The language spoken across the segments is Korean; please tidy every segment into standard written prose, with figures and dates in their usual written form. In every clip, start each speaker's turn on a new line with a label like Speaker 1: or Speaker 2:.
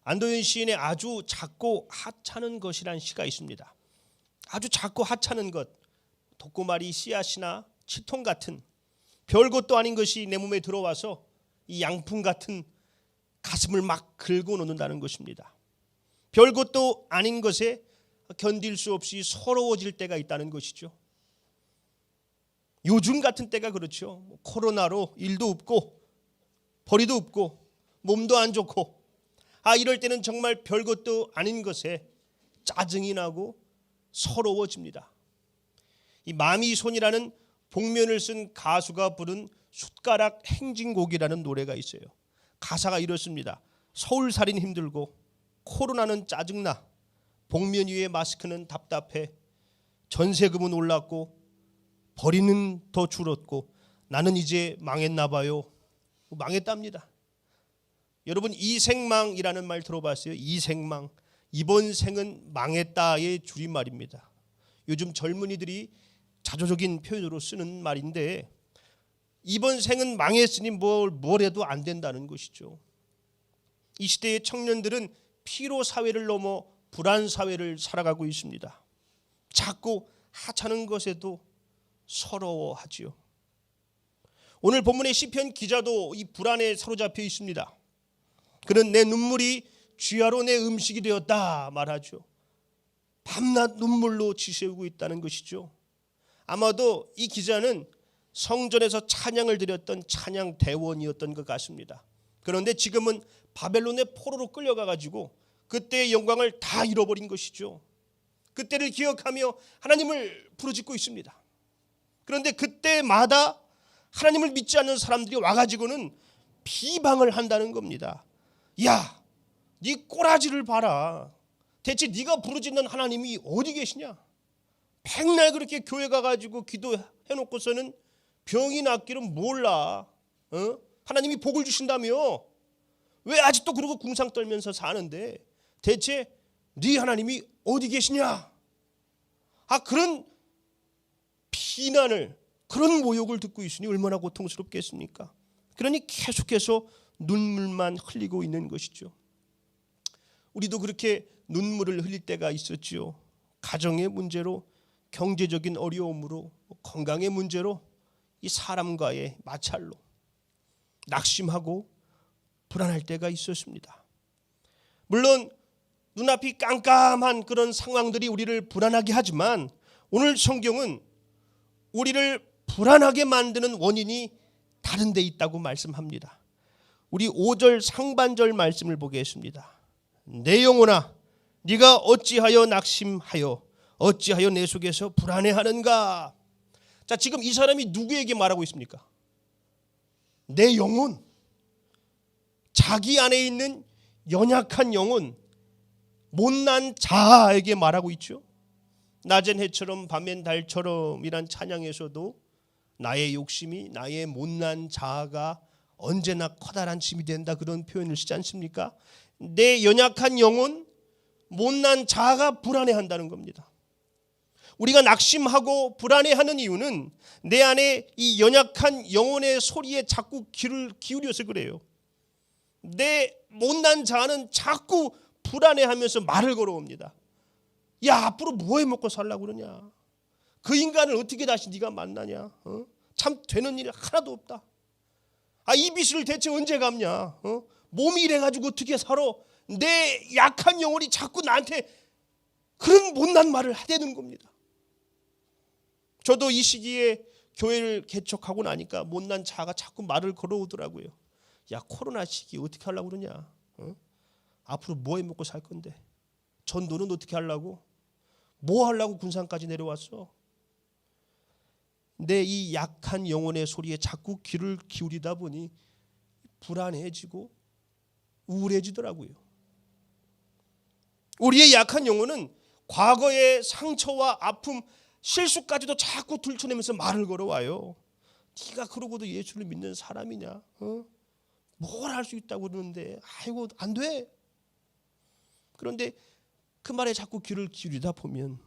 Speaker 1: 안도현 시인의 아주 작고 하찮은 것이란 시가 있습니다. 아주 작고 하찮은 것, 독고마리 씨앗이나 치통 같은 별것도 아닌 것이 내 몸에 들어와서 이 양풍 같은 가슴을 막 긁어 놓는다는 것입니다. 별것도 아닌 것에 견딜 수 없이 서러워질 때가 있다는 것이죠. 요즘 같은 때가 그렇죠. 코로나로 일도 없고 벌이도 없고 몸도 안 좋고 이럴 때는 정말 별것도 아닌 것에 짜증이 나고 서러워집니다. 이 마미손이라는 복면을 쓴 가수가 부른 숟가락 행진곡이라는 노래가 있어요. 가사가 이렇습니다. 서울살이는 힘들고 코로나는 짜증나 복면 위에 마스크는 답답해 전세금은 올랐고 벌이는 더 줄었고 나는 이제 망했나 봐요. 망했답니다. 여러분 이생망이라는 말 들어봤어요? 이생망. 이번 생은 망했다의 줄임말입니다. 요즘 젊은이들이 자조적인 표현으로 쓰는 말인데 이번 생은 망했으니 뭘 해도 안 된다는 것이죠. 이 시대의 청년들은 피로 사회를 넘어 불안 사회를 살아가고 있습니다. 작고 하찮은 것에도 서러워하지요. 오늘 본문의 시편 기자도 이 불안에 사로잡혀 있습니다. 그는 내 눈물이 쥐하로 내 음식이 되었다 말하죠. 밤낮 눈물로 지새우고 있다는 것이죠. 아마도 이 기자는 성전에서 찬양을 드렸던 찬양 대원이었던 것 같습니다. 그런데 지금은 바벨론의 포로로 끌려가가지고 그때의 영광을 다 잃어버린 것이죠. 그때를 기억하며 하나님을 부르짖고 있습니다. 그런데 그때마다 하나님을 믿지 않는 사람들이 와가지고는 비방을 한다는 겁니다. 야, 네 꼬라지를 봐라. 대체 네가 부르짖는 하나님이 어디 계시냐? 백날 그렇게 교회 가가지고 기도해놓고서는 병이 낫기는 몰라. 하나님이 복을 주신다며 왜 아직도 그러고 궁상 떨면서 사는데 대체 네 하나님이 어디 계시냐? 그런 비난을, 그런 모욕을 듣고 있으니 얼마나 고통스럽겠습니까? 그러니 계속해서 눈물만 흘리고 있는 것이죠. 우리도 그렇게 눈물을 흘릴 때가 있었지요. 가정의 문제로, 경제적인 어려움으로, 건강의 문제로, 이 사람과의 마찰로 낙심하고 불안할 때가 있었습니다. 물론 눈앞이 깜깜한 그런 상황들이 우리를 불안하게 하지만 오늘 성경은 우리를 불안하게 만드는 원인이 다른 데 있다고 말씀합니다. 우리 5절 상반절 말씀을 보겠습니다. 내 영혼아 네가 어찌하여 낙심하여 어찌하여 내 속에서 불안해하는가. 자, 지금 이 사람이 누구에게 말하고 있습니까? 내 영혼, 자기 안에 있는 연약한 영혼, 못난 자아에게 말하고 있죠. 낮엔 해처럼 밤엔 달처럼 이란 찬양에서도 나의 욕심이, 나의 못난 자아가 언제나 커다란 짐이 된다 그런 표현을 쓰지 않습니까? 내 연약한 영혼, 못난 자아가 불안해한다는 겁니다. 우리가 낙심하고 불안해하는 이유는 내 안에 이 연약한 영혼의 소리에 자꾸 귀를 기울여서 그래요. 내 못난 자아는 자꾸 불안해하면서 말을 걸어옵니다. 야, 앞으로 뭐 해먹고 살라고 그러냐? 그 인간을 어떻게 다시 네가 만나냐? 참 되는 일이 하나도 없다. 이 빚을 대체 언제 갚냐? 몸이 이래가지고 어떻게 살아? 내 약한 영혼이 자꾸 나한테 그런 못난 말을 하대는 겁니다. 저도 이 시기에 교회를 개척하고 나니까 못난 자가 자꾸 말을 걸어오더라고요. 야, 코로나 시기 어떻게 하려고 그러냐? 앞으로 뭐 해먹고 살 건데? 전도는 어떻게 하려고? 뭐 하려고 군산까지 내려왔어? 내 이 약한 영혼의 소리에 자꾸 귀를 기울이다 보니 불안해지고 우울해지더라고요. 우리의 약한 영혼은 과거의 상처와 아픔, 실수까지도 자꾸 들춰내면서 말을 걸어와요. 네가 그러고도 예수를 믿는 사람이냐? 뭘 할 수 있다고 그러는데 아이고 안 돼. 그런데 그 말에 자꾸 귀를 기울이다 보면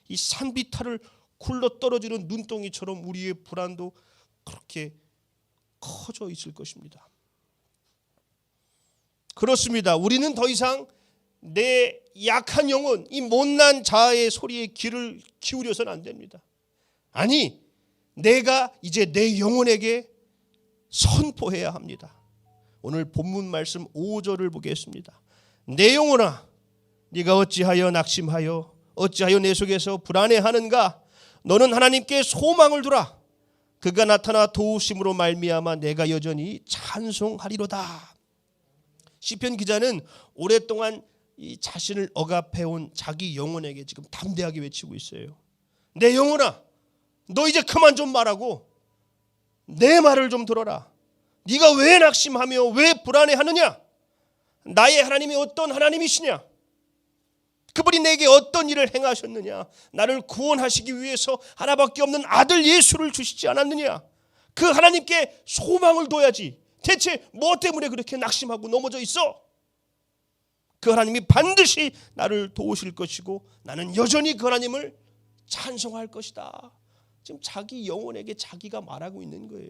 Speaker 1: 이 산비탈을 굴러떨어지는 눈덩이처럼 우리의 불안도 그렇게 커져 있을 것입니다. 그렇습니다. 우리는 더 이상 내 약한 영혼, 이 못난 자아의 소리에 귀를 기울여서는 안 됩니다. 아니, 내가 이제 내 영혼에게 선포해야 합니다. 오늘 본문 말씀 5절을 보겠습니다. 내 영혼아, 네가 어찌하여 낙심하여 어찌하여 내 속에서 불안해하는가? 너는 하나님께 소망을 두라. 그가 나타나 도우심으로 말미암아 내가 여전히 찬송하리로다. 시편 기자는 오랫동안 이 자신을 억압해온 자기 영혼에게 지금 담대하게 외치고 있어요. 내 영혼아, 너 이제 그만 좀 말하고 내 말을 좀 들어라. 네가 왜 낙심하며 왜 불안해하느냐? 나의 하나님이 어떤 하나님이시냐? 그분이 내게 어떤 일을 행하셨느냐? 나를 구원하시기 위해서 하나밖에 없는 아들 예수를 주시지 않았느냐? 그 하나님께 소망을 둬야지. 대체 뭐 때문에 그렇게 낙심하고 넘어져 있어? 그 하나님이 반드시 나를 도우실 것이고 나는 여전히 그 하나님을 찬송할 것이다. 지금 자기 영혼에게 자기가 말하고 있는 거예요.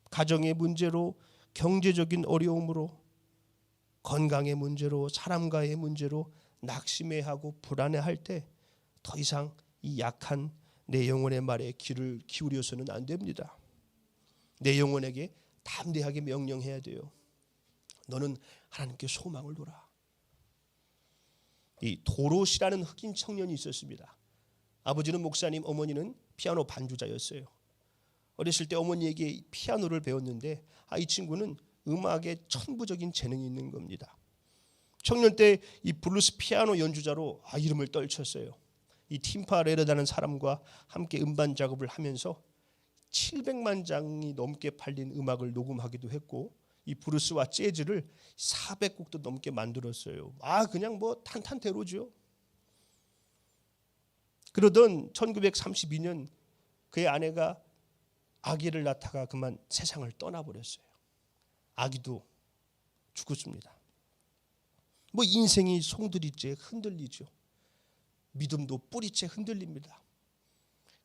Speaker 1: 가정의 문제로, 경제적인 어려움으로, 건강의 문제로, 사람과의 문제로 낙심해하고 불안해할 때 더 이상 이 약한 내 영혼의 말에 귀를 기울여서는 안 됩니다. 내 영혼에게 담대하게 명령해야 돼요. 너는 하나님께 소망을 둬라. 이 도롯이라는 흑인 청년이 있었습니다. 아버지는 목사님, 어머니는 피아노 반주자였어요. 어렸을 때 어머니에게 피아노를 배웠는데 이 친구는 음악에 천부적인 재능이 있는 겁니다. 청년 때 이 블루스 피아노 연주자로 이름을 떨쳤어요. 이 팀파레르라는 사람과 함께 음반 작업을 하면서 700만 장이 넘게 팔린 음악을 녹음하기도 했고 이 브루스와 재즈를 400곡도 넘게 만들었어요. 그냥 뭐 탄탄대로죠. 그러던 1932년 그의 아내가 아기를 낳다가 그만 세상을 떠나버렸어요. 아기도 죽었습니다. 뭐 인생이 송두리째 흔들리죠. 믿음도 뿌리째 흔들립니다.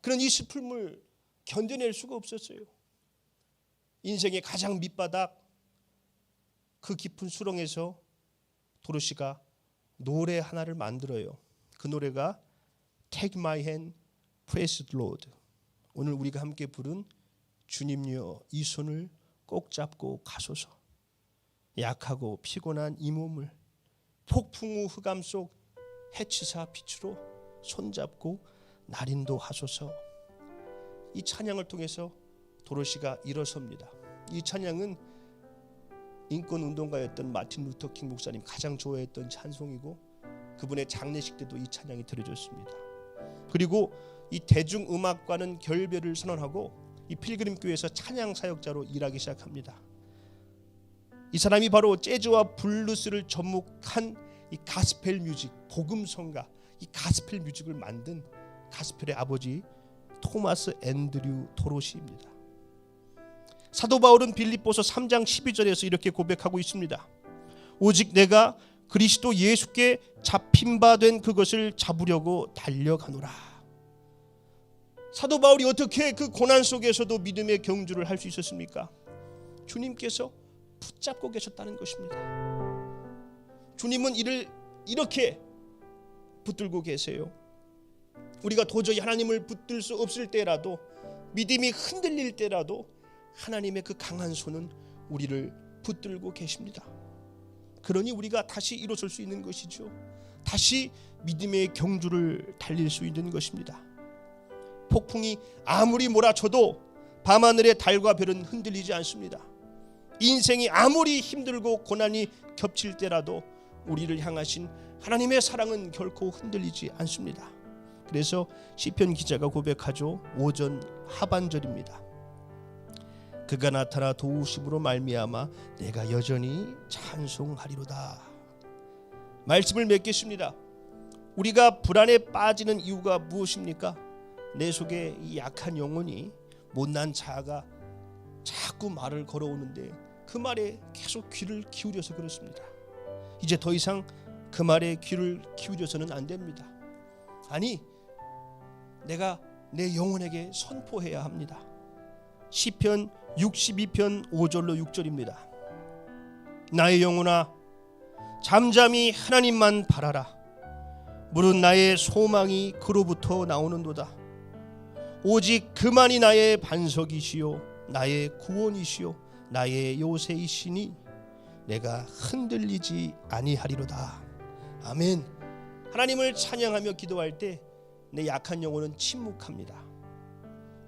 Speaker 1: 그런 이 슬픔을 견뎌낼 수가 없었어요. 인생의 가장 밑바닥 그 깊은 수렁에서 도로시가 노래 하나를 만들어요. 그 노래가 Take My Hand, Praise the Lord. 오늘 우리가 함께 부른 주님여 이 손을 꼭 잡고 가소서. 약하고 피곤한 이 몸을 폭풍 후 흑암 속 해치사 빛으로 손잡고 날인도 하소서. 이 찬양을 통해서 도로시가 일어섭니다. 이 찬양은 인권운동가였던 마틴 루터 킹 목사님 가장 좋아했던 찬송이고 그분의 장례식 때도 이 찬양이 들려졌습니다. 그리고 이 대중음악과는 결별을 선언하고 이 필그림 교회에서 찬양 사역자로 일하기 시작합니다. 이 사람이 바로 재즈와 블루스를 접목한 이 가스펠 뮤직, 복음성가, 이 가스펠 뮤직을 만든 가스펠의 아버지 토마스 앤드류 도로시입니다. 사도 바울은 빌립보서 3장 12절에서 이렇게 고백하고 있습니다. 오직 내가 그리스도 예수께 잡힌 바 된 그것을 잡으려고 달려가노라. 사도 바울이 어떻게 그 고난 속에서도 믿음의 경주를 할 수 있었습니까? 주님께서 붙잡고 계셨다는 것입니다. 주님은 이를 이렇게 붙들고 계세요. 우리가 도저히 하나님을 붙들 수 없을 때라도, 믿음이 흔들릴 때라도 하나님의 그 강한 손은 우리를 붙들고 계십니다. 그러니 우리가 다시 일어설 수 있는 것이죠. 다시 믿음의 경주를 달릴 수 있는 것입니다. 폭풍이 아무리 몰아쳐도 밤하늘의 달과 별은 흔들리지 않습니다. 인생이 아무리 힘들고 고난이 겹칠 때라도 우리를 향하신 하나님의 사랑은 결코 흔들리지 않습니다. 그래서 시편 기자가 고백하죠. 5절 하반절입니다. 그가 나타나 도우심으로 말미암아 내가 여전히 찬송하리로다. 말씀을 맺겠습니다. 우리가 불안에 빠지는 이유가 무엇입니까? 내 속에 이 약한 영혼이, 못난 자아가 자꾸 말을 걸어오는데 그 말에 계속 귀를 기울여서 그렇습니다. 이제 더 이상 그 말에 귀를 기울여서는 안 됩니다. 아니, 내가 내 영혼에게 선포해야 합니다. 시편 62편 5절로 6절입니다. 나의 영혼아 잠잠히 하나님만 바라라. 무릇 나의 소망이 그로부터 나오는도다. 오직 그만이 나의 반석이시요 나의 구원이시요 나의 요새이시니 내가 흔들리지 아니하리로다. 아멘. 하나님을 찬양하며 기도할 때 내 약한 영혼은 침묵합니다.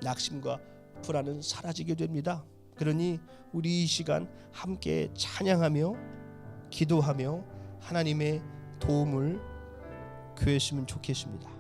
Speaker 1: 낙심과 불안은 사라지게 됩니다. 그러니 우리 이 시간 함께 찬양하며 기도하며 하나님의 도움을 구했으면 좋겠습니다.